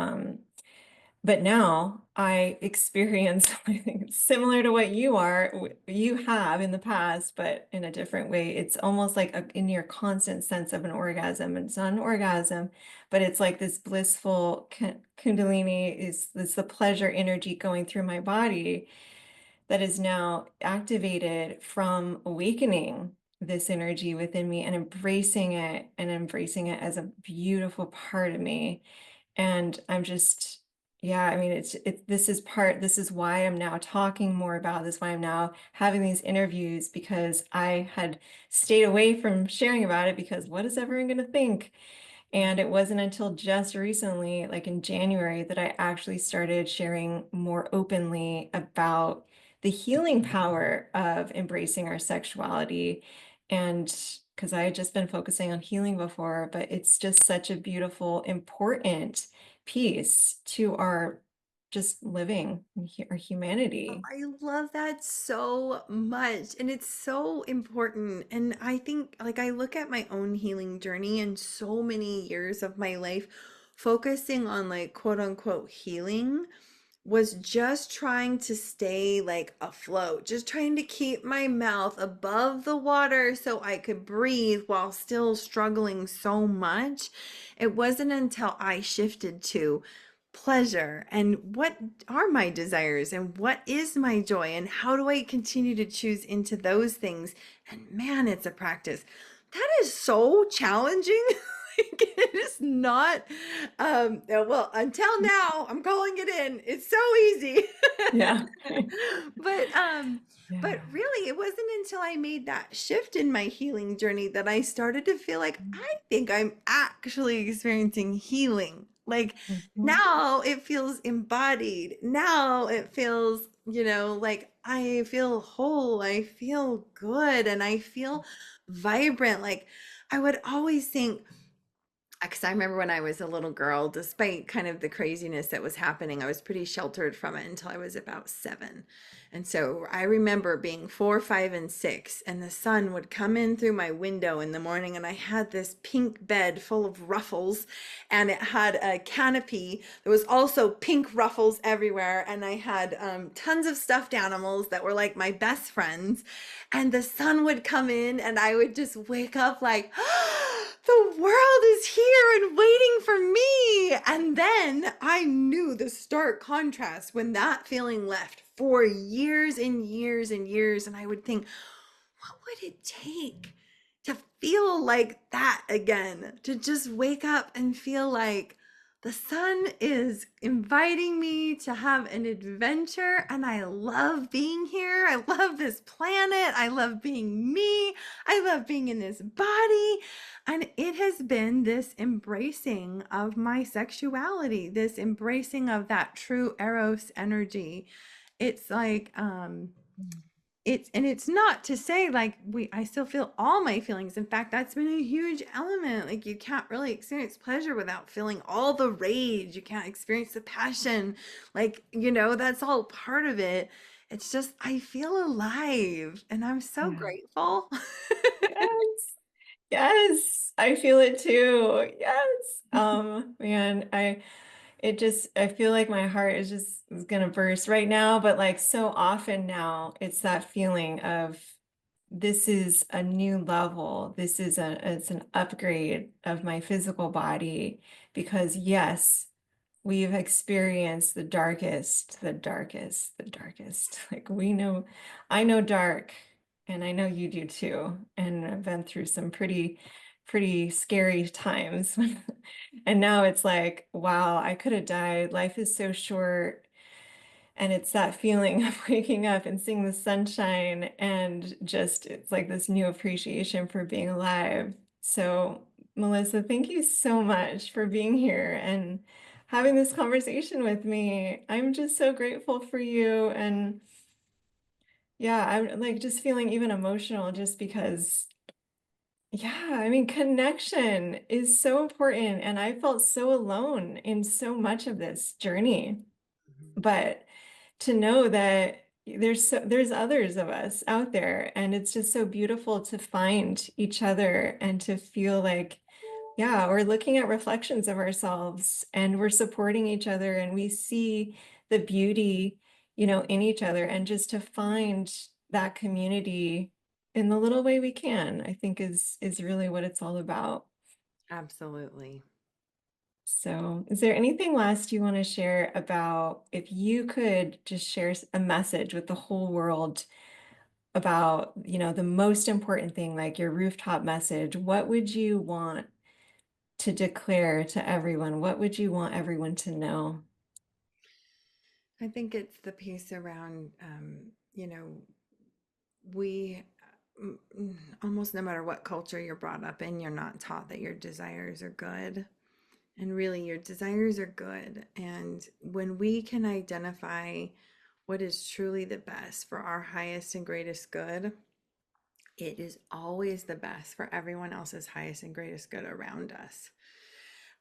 but now I experience I think similar to what you have in the past, but in a different way. It's almost like in your constant sense of an orgasm. It's not an orgasm, but it's like this blissful kundalini is it's the pleasure energy going through my body that is now activated from awakening this energy within me and embracing it as a beautiful part of me. And I'm just, yeah, I mean, this is why I'm now talking more about this, why I'm now having these interviews, because I had stayed away from sharing about it because what is everyone going to think? And it wasn't until just recently, like in January, that I actually started sharing more openly about the healing power of embracing our sexuality. And because I had just been focusing on healing before, but it's just such a beautiful, important piece to our just living, our Oh, humanity. I love that so much. And it's so important. And I think, like, I look at my own healing journey and so many years of my life focusing on, like, quote unquote, healing was just trying to stay like afloat, just trying to keep my mouth above the water so I could breathe while still struggling so much. It wasn't until I shifted to pleasure and what are my desires and what is my joy and how do I continue to choose into those things. And man, it's a practice that is so challenging. Like, it is not well, until now I'm calling it in, it's so easy. Yeah. but um but Yeah. really it wasn't until I made that shift in my healing journey that I started to feel like I think I'm actually experiencing healing. Like, Mhm. now it feels embodied. Now it feels, like I feel whole. I feel good and I feel vibrant. Like, I would always think, because I remember when I was a little girl, despite kind of the craziness that was happening, I was pretty sheltered from it until I was about 7. And so I remember being 4, 5, and 6, and the sun would come in through my window in the morning, and I had this pink bed full of ruffles, and it had a canopy. There was also pink ruffles everywhere, and I had tons of stuffed animals that were like my best friends. And the sun would come in, and I would just wake up like, the world is here and waiting for me. And then I knew the stark contrast when that feeling left for years and years and years. And I would think, what would it take to feel like that again? To just wake up and feel like the sun is inviting me to have an adventure, and I love being here. I love this planet. I love being me. I love being in this body. And it has been this embracing of my sexuality, this embracing of that true Eros energy. It's like, it's not to say like I still feel all my feelings. In fact, that's been a huge element. Like, you can't really experience pleasure without feeling all the rage. You can't experience the passion. Like, that's all part of it. It's just I feel alive and I'm so Yeah. grateful. Yes. Yes. I feel it too. Yes. Man, I feel like my heart is gonna burst right now, but like so often now, it's that feeling of this is a new level. It's an upgrade of my physical body because yes, we've experienced the darkest, the darkest. Like I know dark, and I know you do too. And I've been through some pretty scary times. And now it's like, wow, I could have died. Life is so short. And it's that feeling of waking up and seeing the sunshine and just it's like this new appreciation for being alive. So, Melissa, thank you so much for being here and having this conversation with me. I'm just so grateful for you. And yeah, I'm like just feeling even emotional just because, yeah, I mean, connection is so important. And I felt so alone in so much of this journey. But to know that there's others of us out there, and it's just so beautiful to find each other and to feel like, yeah, we're looking at reflections of ourselves and we're supporting each other and we see the beauty, in each other, and just to find that community in the little way we can, I think is really what it's all about. Absolutely. So, is there anything last you want to share about if you could just share a message with the whole world about, the most important thing, like your rooftop message? What would you want to declare to everyone? What would you want everyone to know? I think it's the piece around, we almost no matter what culture you're brought up in, you're not taught that your desires are good. And really, your desires are good. And when we can identify what is truly the best for our highest and greatest good, it is always the best for everyone else's highest and greatest good around us.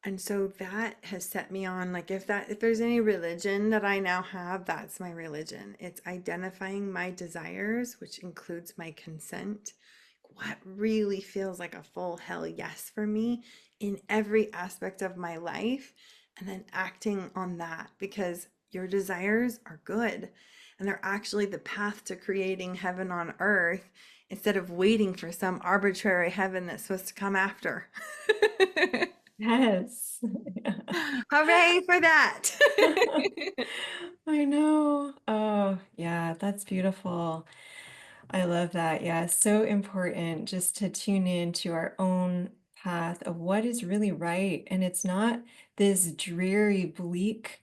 And so that has set me on, like, if there's any religion that I now have, that's my religion. It's identifying my desires, which includes my consent, what really feels like a full hell yes for me in every aspect of my life, and then acting on that, because your desires are good and they're actually the path to creating heaven on earth instead of waiting for some arbitrary heaven that's supposed to come after. Yes. Hooray for that. I know. Oh, yeah, that's beautiful. I love that. Yeah, so important just to tune in to our own path of what is really right. And it's not this dreary, bleak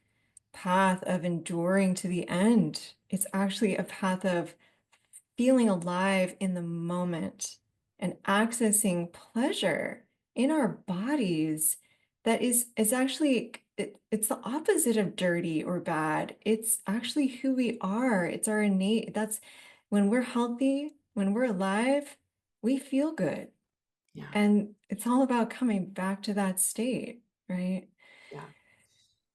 path of enduring to the end. It's actually a path of feeling alive in the moment and accessing pleasure in our bodies that is actually it's the opposite of dirty or bad. It's actually who we are. It's our innate. That's when we're healthy, when we're alive, we feel good. Yeah, And it's all about coming back to that state, right? yeah.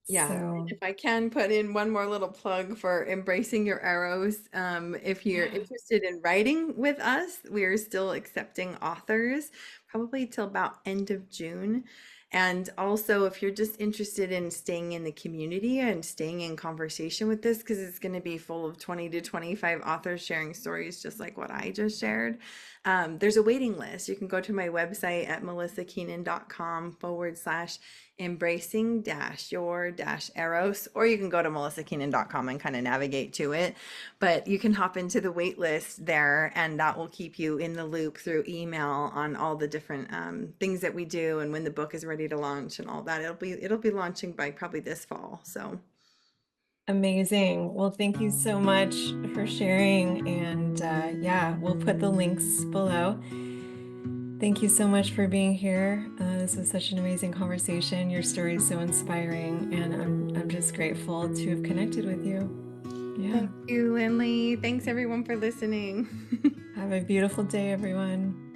Yeah, and So, if I can put in one more little plug for Embracing Your Arrows, if you're yeah. interested in writing with us, we are still accepting authors, probably till about end of June. And also, if you're just interested in staying in the community and staying in conversation with this, because it's going to be full of 20 to 25 authors sharing stories just like what I just shared, there's a waiting list. You can go to my website at melisakeenan.com/, embracing dash your dash eros, or you can go to melisakeenan.com and kind of navigate to it, but you can hop into the wait list there, and that will keep you in the loop through email on all the different things that we do and when the book is ready to launch and all that. It'll be launching by probably this fall. So Amazing. Well, thank you so much for sharing. And yeah, we'll put the links below. Thank you so much for being here. This was such an amazing conversation. Your story is so inspiring, and I'm just grateful to have connected with you. Yeah. thank you, Lindley. Thanks everyone for listening. Have a beautiful day, everyone.